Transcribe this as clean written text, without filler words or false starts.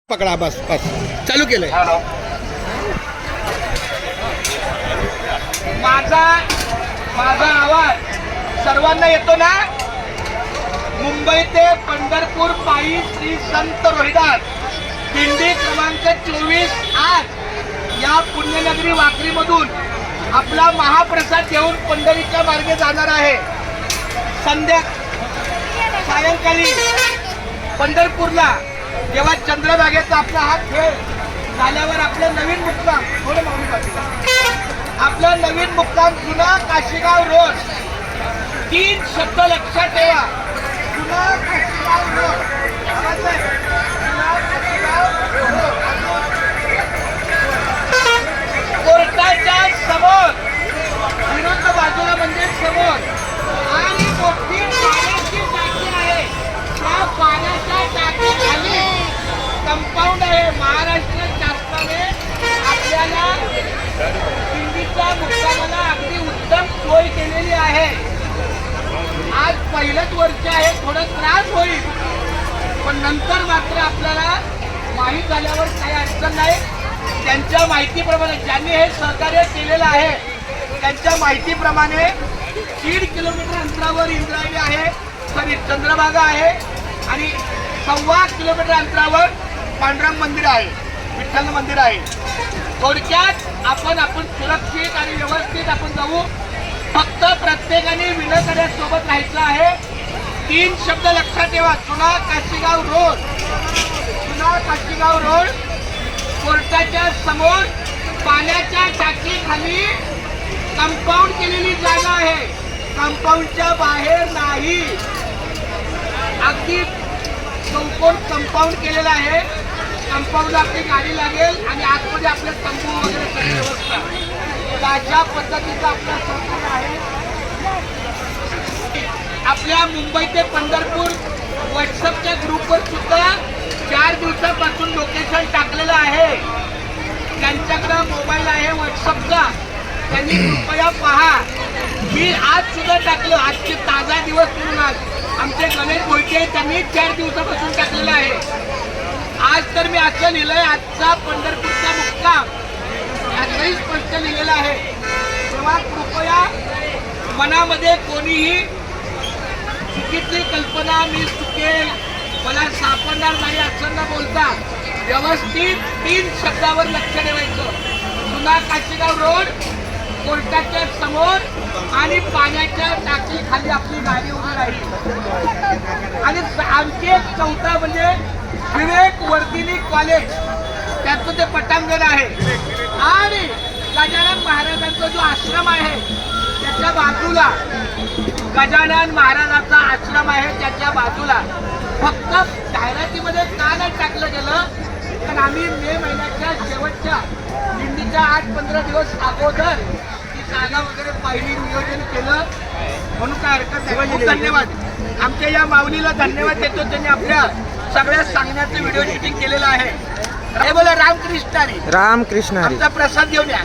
पकडा बस बस चालू केलंय. माझा आवाज सर्वांना येतो ना? मुंबई ते पंढरपूर पायी श्री संत रोहिदास दिंडी क्रमांक 24 आज या पुण्यनगरी वाखरीमधून आपला महाप्रसाद घेऊन पंढरीच्या मार्गे जाणार आहे. सायंकाळी पंढरपूरला जेव्हा चंद्रभागेचा आपला हा खेळ झाल्यावर आपलं नवीन मुक्काम आपलं नवीन मुक्काम जुना काशीगाव रोड. 3 शब्द लक्षात ठेवा. जुना काशीगाव रोड. जुना काशीगाव रोड. कोर्टाच्या समोर विरुद्ध बाजूला म्हणजे समोर आणि मोठी पाण्याची टाकी आहे. त्या पाण्याच्या टाकीखाली कंपाऊंड आहे. महाराष्ट्र शासनाने आपल्याला दिंडीच्या मुक्कामाला अगदी उत्तम सोय केलेली आहे. आज पहिलंच वर्ष आहे, थोडं त्रास होईल, पण नंतर मात्र आपल्याला माहीत झाल्यावर काही अडचण नाही. त्यांच्या माहितीप्रमाणे ज्यांनी हे सहकार्य केलेलं आहे त्यांच्या माहितीप्रमाणे 1.5 किलोमीटर अंतरावर इंद्रायणी आहे, सॉरी चंद्रभागा आहे आणि 1.25 किलोमीटर अंतरावर पांडुरंग मंदिर आहे, विठ्ठल मंदिर आहे. थोडक्यात आपण सुरक्षित आणि व्यवस्थित आपण जाऊ. फक्त प्रत्येकाने विनाकार्यासोबत राहायचं आहे. 3 शब्द लक्षात ठेवा. जुना काशीगाव रोड. जुना काशीगाव रोड. कोर्टाच्या समोर पाण्याच्या टाकीखाली कंपाऊंड केलेली जागा आहे. कंपाऊंडच्या बाहेर नाही. अगदी चौकोन कंपाऊंड केलेला आहे. कंपाऊंडला आपली गाडी लागेल आणि आतमध्ये आपले तंबू वगैरे सगळी व्यवस्था अशा पद्धतीचं आपलं सहकार्य आहे. आपल्या मुंबई ते पंढरपूर व्हॉट्सअपच्या ग्रुपवर सुद्धा 4 दिवसापासून लोकेशन टाकलेलं आहे. त्यांच्याकडे मोबाईल आहे व्हॉट्सअपचा, त्यांनी कृपया पहा. मी आज सुद्धा टाकलं. आजचे ताजा दिवस म्हणून आज आमचे गणेश भोईटे त्यांनी 4 दिवसापासून टाकलेलं आहे. आज तर मी असं लिहिलंय, आजचा पंढरपूरचा मुक्काम याचंही स्पष्ट लिहिलेलं आहे. तेव्हा कृपया मनामध्ये कोणीही चुकीची कल्पना मी चुकेल, मला सापडणार नाही असं न बोलता व्यवस्थित 3 शब्दावर लक्ष ठेवायचं. जुना काशीगाव रोड, कोर्टाच्या समोर आणि पाण्याच्या टाकीखाली आपली गाडी उभी राहील. आणि आणखी एक चौथा म्हणजे विवेक वर्धिनी कॉलेज, त्याचं ते पटांगण आहे. आणि गजानन महाराजांचा जो आश्रम आहे त्याच्या बाजूला गजानन महाराजांचा आश्रम आहे त्याच्या बाजूला. फक्त जाहिरातीमध्ये का नाही टाकलं गेलं, तर आम्ही मे महिन्याच्या शेवटच्या दिंडीच्या 8-15 दिवस अगोदर ती जागा वगैरे पाहिली, नियोजन केलं, म्हणून काय हरकत नाही. खूप धन्यवाद. आमच्या या माऊलीला धन्यवाद देतो, त्यांनी आपल्या सगळ्या सांगण्याचं व्हिडिओ शूटिंग केलेलं आहे. हे बोला रामकृष्ण हरी. रामकृष्ण हरी. आमचा प्रसाद घेऊन या.